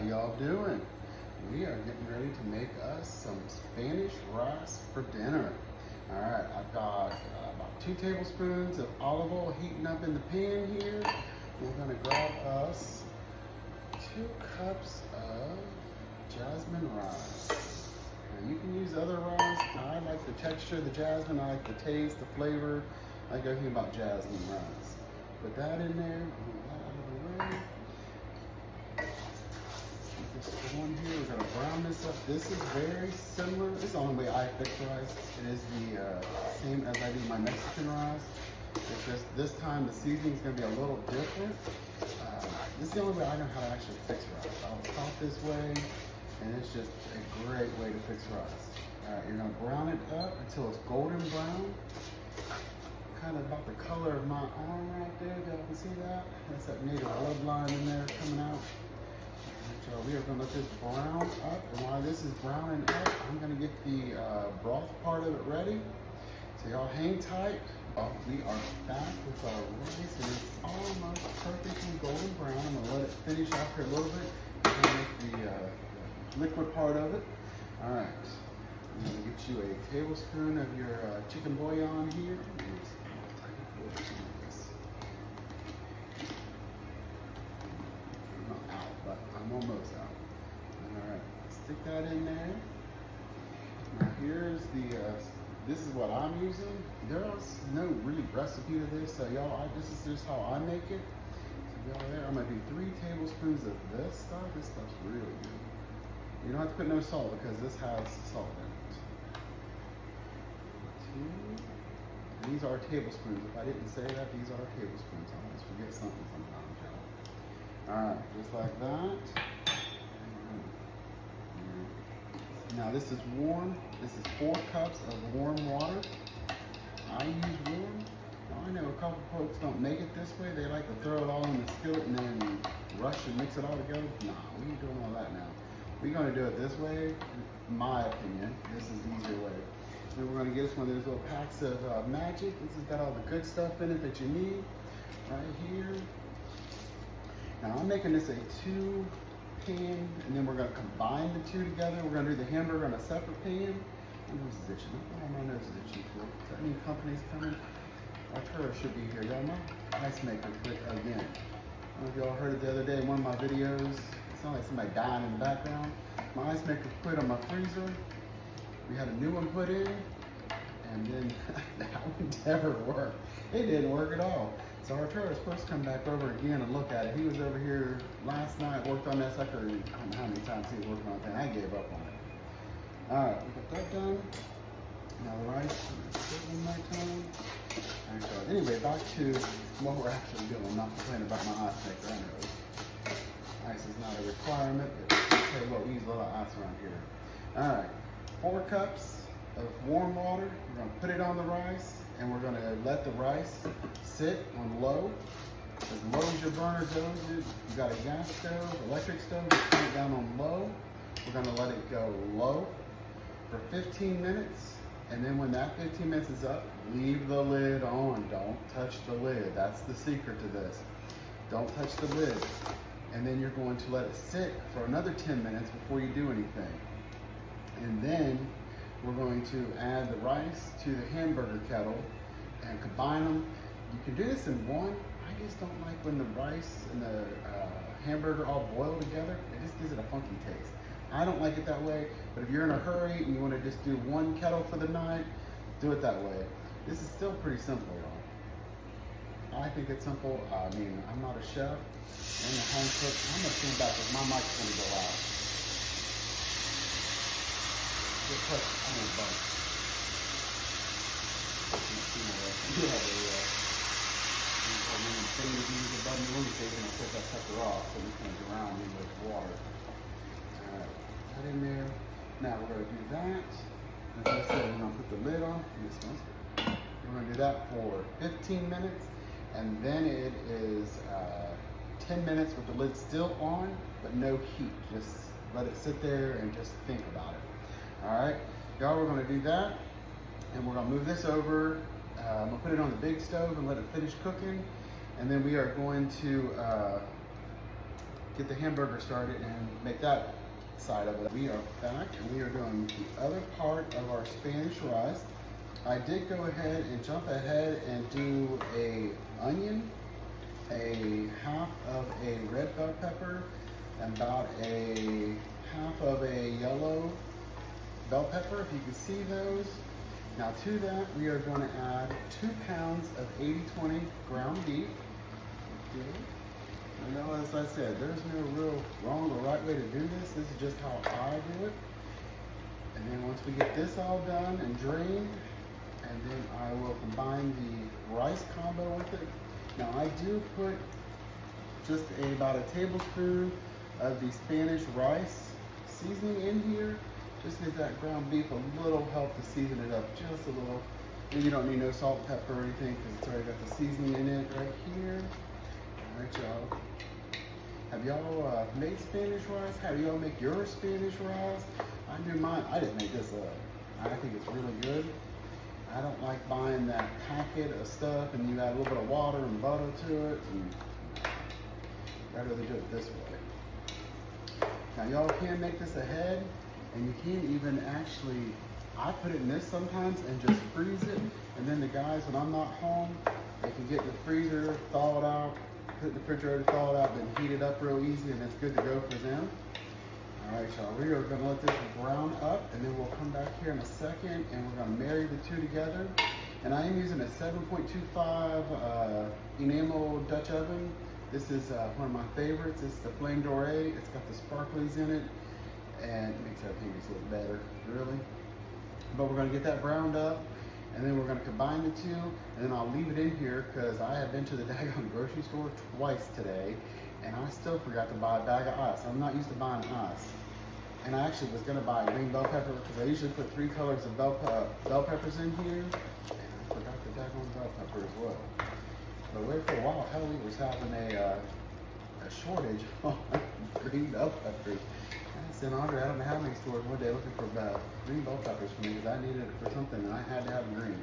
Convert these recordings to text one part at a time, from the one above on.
y'all doing? We are getting ready to make us some Spanish rice for dinner. All right, I've got about 2 tablespoons of olive oil heating up in the pan here. We're gonna grab us 2 cups of jasmine rice. Now you can use other rice. I like the texture of the jasmine. I like the taste, the flavor. I like everything about jasmine rice. Put that in there. Move that out of the way. This one here, we're gonna brown this up. This is very similar. This is the only way I fix rice. It is the same as I do my Mexican rice. It's just this time the seasoning is gonna be a little different. This is the only way I know how to actually fix rice. I'll stop this way, and it's just a great way to fix rice. All right, you're gonna brown it up until it's golden brown. Kind of about the color of my arm right there. Y'all can see that? That's that native bloodline in there coming out. So we are going to let this brown up, and while this is browning up, I'm going to get the broth part of it ready. So y'all hang tight. We are back with our rice, and it's almost perfectly golden brown. I'm going to let it finish off here a little bit. I'm going to make the liquid part of it. All right. I'm going to get you a tablespoon of your chicken bouillon here. I'm almost out. All right, stick that in there. Now here's the, this is what I'm using. There's no really recipe to this, so y'all, this is just how I make it. So y'all there, I'm gonna do 3 tablespoons of this stuff. This stuff's really good. You don't have to put no salt because this has salt in it. 2. These are tablespoons. If I didn't say that, these are tablespoons. I always forget something sometimes, y'all. All right, just like that. Now this is warm. This is 4 cups of warm water. I use warm. Now I know a couple folks don't make it this way. They like to throw it all in the skillet and then rush and mix it all together. Nah, we ain't doing all that now. We're gonna do it this way, in my opinion. This is the easier way. Then we're gonna get us one of those little packs of Magic. This has got all the good stuff in it that you need right here. Now I'm making this a 2 pan, and then we're gonna combine the 2 together. We're gonna do the hamburger on a separate pan. My nose is itching. My nose is itching too. Does that mean company's coming? Our tourist should be here. Y'all know? Ice maker quit again. I don't know if y'all heard it the other day in one of my videos. It sounded like somebody dying in the background. My ice maker quit on my freezer. We had a new one put in, and then that one never worked. It didn't work at all. So our tourist is supposed to come back over again and look at it. He was over here last night, worked on that sucker. I don't know how many times he was working on it. I gave up on it. All right, we got that done. Now the rice, one more time. Right, anyway, back to what we're actually doing. I'm not complaining about my ice maker, I know. Ice is not a requirement, but I'll tell you what, we use a lot of ice around here. All right, 4 cups of warm water. We're gonna put it on the rice, and we're gonna let the rice sit on low. As low as your burner goes, you got a gas stove, electric stove, just put it down on low. We're gonna let it go low for 15 minutes. And then when that 15 minutes is up, leave the lid on. Don't touch the lid. That's the secret to this. Don't touch the lid. And then you're going to let it sit for another 10 minutes before you do anything. And then we're going to add the rice to the hamburger kettle and combine them. You can do this in one. I just don't like when the rice and the hamburger all boil together. It just gives it a funky taste. I don't like it that way, but if you're in a hurry and you want to just do one kettle for the night, do it that way. This is still pretty simple, y'all. I think it's simple. I mean, I'm not a chef. I'm a home cook. I'm going to stand back because my mic's going to go out. Good touch. I'm going to bump. Put that sucker off so we can drown me with water. Alright, that in there. Now we're going to do that. As I said, we're going to put the lid on. This one's good. We're going to do that for 15 minutes. And then it is 10 minutes with the lid still on, but no heat. Just let it sit there and just think about it. Alright, y'all, we're going to do that. And we're going to move this over. I'm going to put it on the big stove and let it finish cooking. And then we are going to get the hamburger started and make that side of it. We are back and we are doing the other part of our Spanish rice. I did go ahead and jump ahead and do a onion, a half of a red bell pepper, and about a half of a yellow bell pepper, if you can see those. Now to that, we are going to add 2 pounds of 80/20 ground beef. I know, as I said, there's no real wrong or right way to do this. This is just how I do it. And then once we get this all done and drained, and then I will combine the rice combo with it. Now I do put just about a tablespoon of the Spanish rice seasoning in here. Just gives that ground beef a little help to season it up just a little. And you don't need no salt, pepper, or anything because it's already got the seasoning in it right here. All right, y'all. Have y'all made Spanish rice? How do y'all make your Spanish rice? I do mine. I just made this up. I think it's really good. I don't like buying that packet of stuff and you add a little bit of water and butter to it. And I'd rather do it this way. Now y'all can make this ahead. And you can even actually, I put it in this sometimes and just freeze it. And then the guys, when I'm not home, they can get the freezer thawed out, put it in the refrigerator, thaw it out, then heat it up real easy and it's good to go for them. All right, y'all, we are gonna let this brown up and then we'll come back here in a second and we're gonna marry the two together. And I am using a 7.25 enamel Dutch oven. This is one of my favorites. It's the Flame Doré. It's got the sparklies in it. And it makes everything just look better, really. But we're gonna get that browned up, and then we're gonna combine the two, and then I'll leave it in here because I have been to the daggone grocery store twice today, and I still forgot to buy a bag of ice. I'm not used to buying ice. And I actually was gonna buy green bell pepper because I usually put 3 colors of bell peppers in here, and I forgot the daggone bell pepper as well. But wait for a while, Halloween was having a shortage on green bell peppers. I sent Andre out in how many stores one day looking for green bell peppers for me because I needed it for something and I had to have green.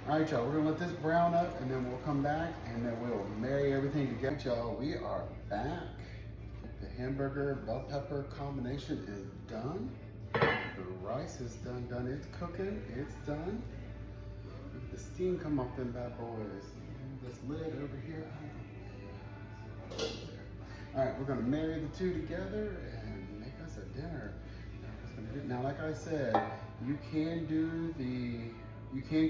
All right, y'all, we're gonna let this brown up and then we'll come back and then we'll marry everything together. Y'all, we are back. The hamburger bell pepper combination is done. The rice is done. It's cooking, it's done. Look at the steam come off them bad boys. This lid over here. All right, we're gonna marry the two together and make us a dinner. Now, like I said, you can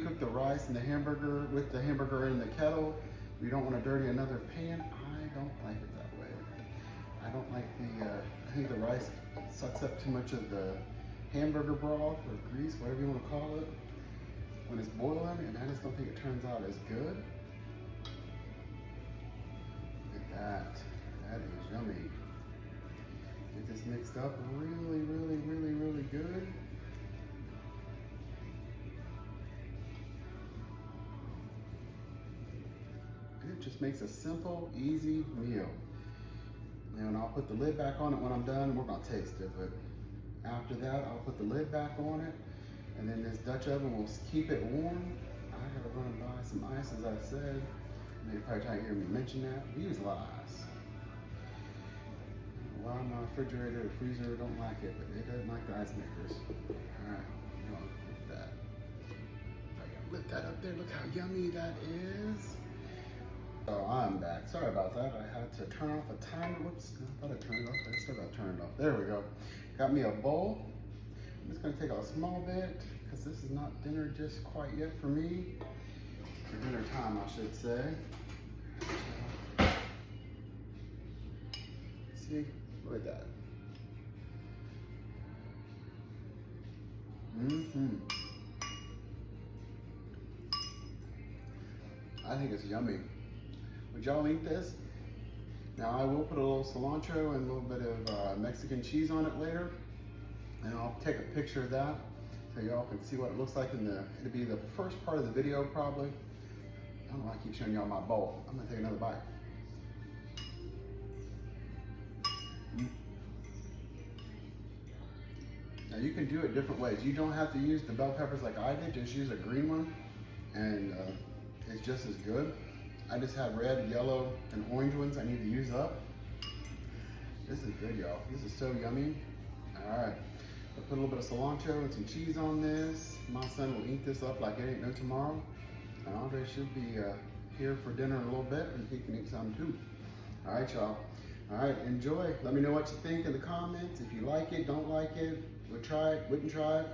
cook the rice and the hamburger with the hamburger in the kettle. You don't want to dirty another pan. I don't like it that way. I don't like I think the rice sucks up too much of the hamburger broth or grease, whatever you want to call it, when it's boiling, and I just don't think it turns out as good. Look at that. That is yummy. Get this mixed up really, really, really, really good. And it just makes a simple, easy meal. And I'll put the lid back on it when I'm done. We're gonna taste it, but after that, I'll put the lid back on it. And then this Dutch oven will keep it warm. I gotta run and buy some ice, as I said. You're probably trying to hear me mention that. We use a lot of ice. Why my refrigerator or freezer don't like it, but they don't like the ice makers. All right, look at that. I gotta lift that up there. Look how yummy that is. So I'm back. Sorry about that. I had to turn off a timer. Whoops, I thought I turned it off. I still got turned off. There we go. Got me a bowl. I'm just gonna take a small bit because this is not dinner just quite yet for me. For dinner time, I should say. See, look at that. I think it's yummy. Would y'all eat this? Now I will put a little cilantro and a little bit of Mexican cheese on it later. And I'll take a picture of that so y'all can see what it looks like it'll be the first part of the video probably. I don't know why I keep showing y'all my bowl. I'm gonna take another bite. Now you can do it different ways. You don't have to use the bell peppers like I did, just use a green one and it's just as good. I just have red, yellow, and orange ones I need to use up. This is good, y'all. This is so yummy. All right. I'll put a little bit of cilantro and some cheese on this. My son will eat this up like it ain't no tomorrow. And Andre should be here for dinner in a little bit, and he can eat some too. All right, y'all. All right, enjoy. Let me know what you think in the comments. If you like it, don't like it, would try it, wouldn't try it.